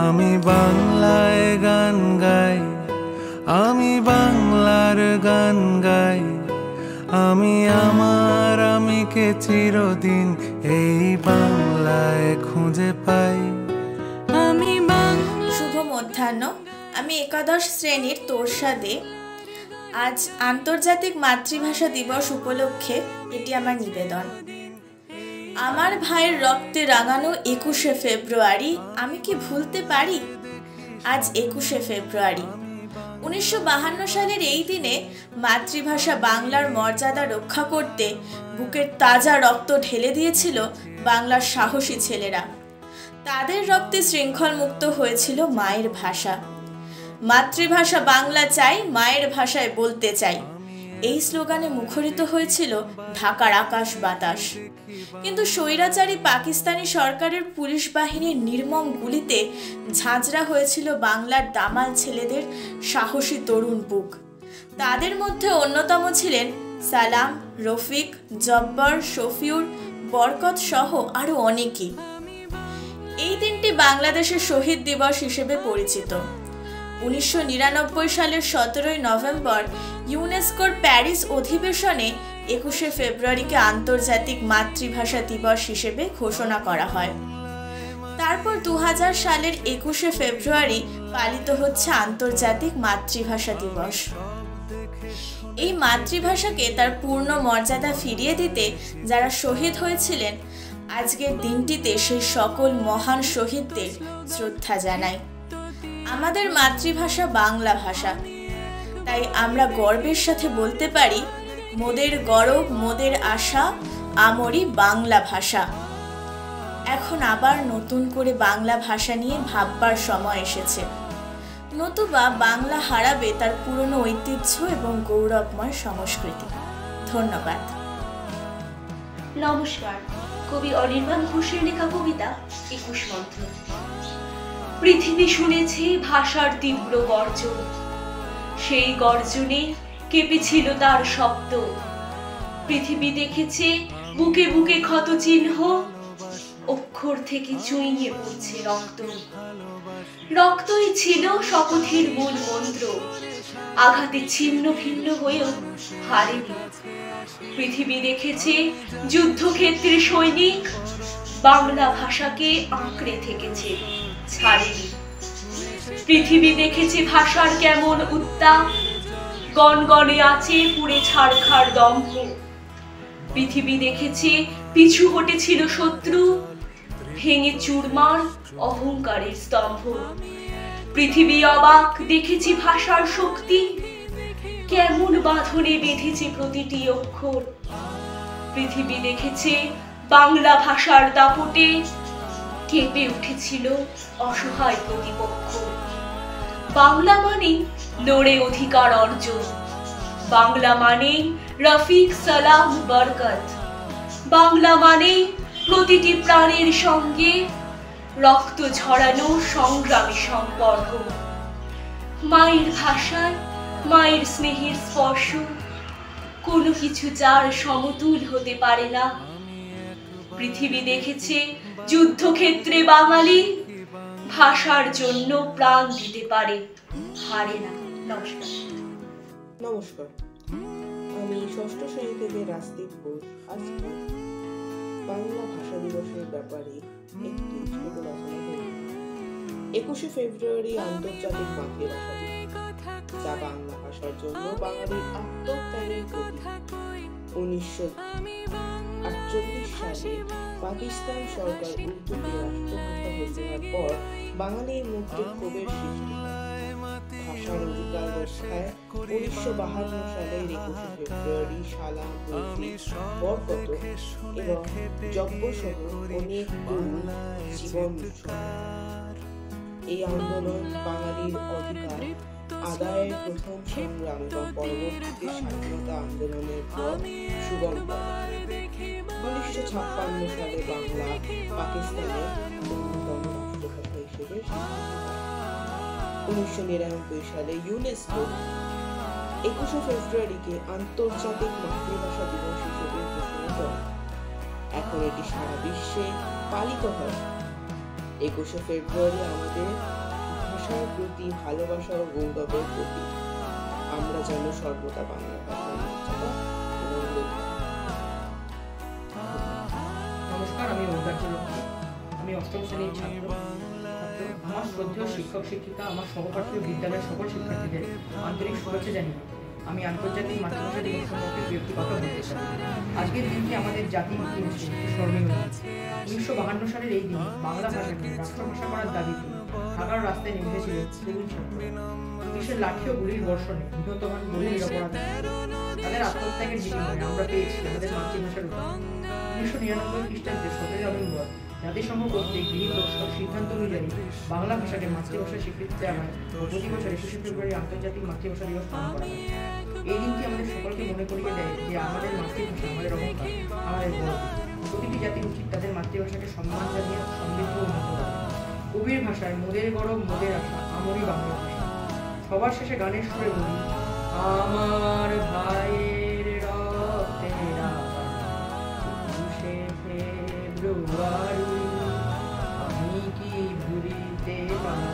আমি বাংলায় গান গাই, আমি বাংলার গান গাই, আমি আমার আমিকে চিরদিন এই বাংলায় খুঁজে পাই। আমি শুভ মধ্যাহ্ন। আমি একাদশ শ্রেণীর তোরসা দে। আজ আন্তর্জাতিক মাতৃভাষা দিবস উপলক্ষে এটি আমার নিবেদন। আমার ভাইয়ের রক্তে রাঙানো 21শে ফেব্রুয়ারি আমি কি ভুলতে পারি? আজ 21শে ফেব্রুয়ারি 1952 সালের এই দিনে মাতৃভাষা বাংলার মর্যাদা রক্ষা করতে বুকের তাজা রক্ত ঢেলে দিয়েছিল বাংলার সাহসী ছেলেরা। তাদের রক্তে শৃঙ্খল মুক্ত হয়েছিল মায়ের ভাষা। মাতৃভাষা বাংলা চাই, মায়ের ভাষায় বলতে চাই, এই স্লোগানে মুখরিত হয়েছিল ঢাকার আকাশ বাতাস। কিন্তু স্বৈরাচারী পাকিস্তানি সরকারের পুলিশ বাহিনীর নির্মম গুলিতে ঝাঁঝরা হয়েছিল বাংলার দামাল ছেলেদের সাহসী তরুণ বুক। তাদের মধ্যে অন্যতম ছিলেন সালাম, রফিক, জব্বর, শফিউর, বরকত সহ আরও অনেকেই। এই দিনটি বাংলাদেশের শহীদ দিবস হিসেবে পরিচিত। 1999 সালের 17 নভেম্বর ইউনেস্কোর প্যারিস অধিবেশনে 21শে ফেব্রুয়ারিকে আন্তর্জাতিক মাতৃভাষা দিবস হিসেবে ঘোষণা করা হয়। তারপর 2000 সালের 21শে ফেব্রুয়ারি পালিত হচ্ছে আন্তর্জাতিক মাতৃভাষা দিবস। এই মাতৃভাষাকে তার পূর্ণ মর্যাদা ফিরিয়ে দিতে যারা শহীদ হয়েছিলেন, আজকের দিনটিতে সেই সকল মহান শহীদদের শ্রদ্ধা জানাই। আমাদের মাতৃভাষা বাংলা ভাষা, তাই আমরা গর্বের সাথে বলতে পারি, মোদের গরব মোদের আশা আমরি বাংলা ভাষা। এখন আবার নতুন করে বাংলা ভাষা নিয়ে ভাববার সময় এসেছে, নতুবা বাংলা হারাবে তার পুরনো ঐতিহ্য এবং গৌরবময় সংস্কৃতি। ধন্যবাদ। নমস্কার। কবি অনির্বাণ ঘোষের লেখা কবিতা 21 মন্ত্র। পৃথিবী শুনেছে ভাষার তীব্র গর্জন, সেই গর্জনে কেঁপেছিল তার শব্দ। পৃথিবী দেখেছে বুকে বুকে ক্ষত চিহ্ন, অক্ষর থেকে চুইয়ে পড়ছে রক্ত। রক্তই ছিল শপথের মূল মন্ত্র, আঘাতে ছিন্ন ভিন্ন হয়েও হারেনি। পৃথিবী দেখেছে যুদ্ধক্ষেত্রে সৈনিক বাংলা ভাষাকে আঁকড়ে থেকেছে, ছাড়েনি। পৃথিবী দেখেছে ভাষার কেমন উত্তাপ, গনগনে আছে পুড়ে ছারখার দম্ভ। পৃথিবী দেখেছে পিছু হটেছিল শত্রু, ভেঙে চুরমার অহংকারের স্তম্ভ। পৃথিবী অবাক দেখেছে ভাষার শক্তি, কেমন বাঁধনে বেঁধেছে প্রতিটি অক্ষর। পৃথিবী দেখেছে বাংলা ভাষার দাপটে কেঁপে উঠেছিল অসহায় প্রতিপক্ষ। বাংলা মানে লড়ে অধিকার অর্জন, বাংলা মানে রফিক, সালাম, বরকত। বাংলা মানে প্রতিটি প্রাণের সঙ্গে রক্ত ঝরানো সংগ্রামী সম্পর্ক। মায়ের ভাষায় মায়ের স্নেহের স্পর্শ, কোনো কিছু যার সমতুল হতে পারে না। পৃথিবী দেখেছে যুদ্ধক্ষেত্রে বাঙালি ভাষার জন্য প্রাণ দিতে পারে, হারে না। নমস্কার। নমস্কার, আমি ষষ্ঠ শ্রেণী থেকে রাজদীপ ঘোষ। আজকে বাংলা ভাষা দিবসের ব্যাপারে একটি ছোট রচনা করি। 21শে ফেব্রুয়ারি আন্তর্জাতিক মাতৃভাষা দিবস, যা বাংলা ভাষার জন্য বাঙালির আত্মত্যাগের প্রতীক। 1948 সালে পাকিস্তান সরকার উর্দুকে রাষ্ট্রভাষা ঘোষণার পর বাঙালির মধ্যে ক্ষোভের সৃষ্টি হয়। ভাষার অধিকার রক্ষায় 1952 সালের 21শে ফেব্রুয়ারি সালাম, রফিক, বরকত এবং জব্বর সহ অনেক তরুণ জীবন উৎসর্গ। এই আন্দোলন বাঙালির অধিকার আদায়ের প্রথম সংগ্রাম এবং পরবর্তীতে স্বাধীনতা আন্দোলনের পর সুগম করে। 1956 সালে বাংলা পাকিস্তানের অন্যতম রাষ্ট্রভাষা হিসেবে 1999 সালে ইউনেস্কো 21শে ফেব্রুয়ারিকে আন্তর্জাতিক মাতৃভাষা দিবস হিসেবে ঘোষণা করে। এখন এটি সারা বিশ্বে পালিত হয়। 21শে ফেব্রুয়ারি আমাদের ভাষার প্রতি ভালোবাসা ও গৌরবের প্রতীক। আমরা যেন সর্বদা বাংলা ভাষার মর্যাদা এবং রক্ষা। নমস্কার, আমি ঔদার্যলক্ষ্মী। আমি অষ্টম শ্রেণীর ছাত্র। আমার শ্রদ্ধেয় শিক্ষক শিক্ষিকা, আমার সহপাঠী বিদ্যালয়ের সকল শিক্ষার্থীদের আন্তরিক শুভেচ্ছা জানিয়ে আমি আন্তর্জাতিক মাতৃভাষা দিবস সম্পর্কে একটি কথা বলতে চাই। আজকের দিনটি আমাদের জাতির ইতিহাসে স্মরণীয়। 1952 সালের এই দিন বাংলা ভাষাকে রাষ্ট্রভাষা করার দাবিতে ঢাকার রাস্তায় নেমে এসেছিল তরুণ ছাত্র। পুলিশের লাঠি ও গুলির বর্ষণে নিহত হন বহু নিরপরাধী। তাদের আত্মত্যাগের বিনিময়ে আমরা পেয়েছি আমাদের মাতৃভাষার উপর। 1999 খ্রিস্টাব্দে 17 নভেম্বর জাতিসংঘ কর্তৃক গৃহীত সিদ্ধান্ত অনুযায়ী বাংলা ভাষাকে মাতৃভাষার স্বীকৃতি দেওয়া হয়। প্রতি বছর 21শে ফেব্রুয়ারি আন্তর্জাতিক মাতৃভাষা দিবস পালন করা হয়। এই দিনটি আমাদের সকলকে মনে করিয়ে দেয় যে আমাদের মাতৃভাষা আমাদের অহংকার, আমাদের গৌরব। প্রতিটি জাতির উচিত তাদের মাতৃভাষাকে সম্মান জানিয়ে সমৃদ্ধ ও উন্নত করা। কবির ভাষায় মোদের গৌরব মোদের আশা, আমরই বাংলা ভাষা। সবার শেষে গানের সুরে বলি, আমার ভাইয়ের রক্তে ফেব্রুয়ারি আমি কি ভুলিতে পারি।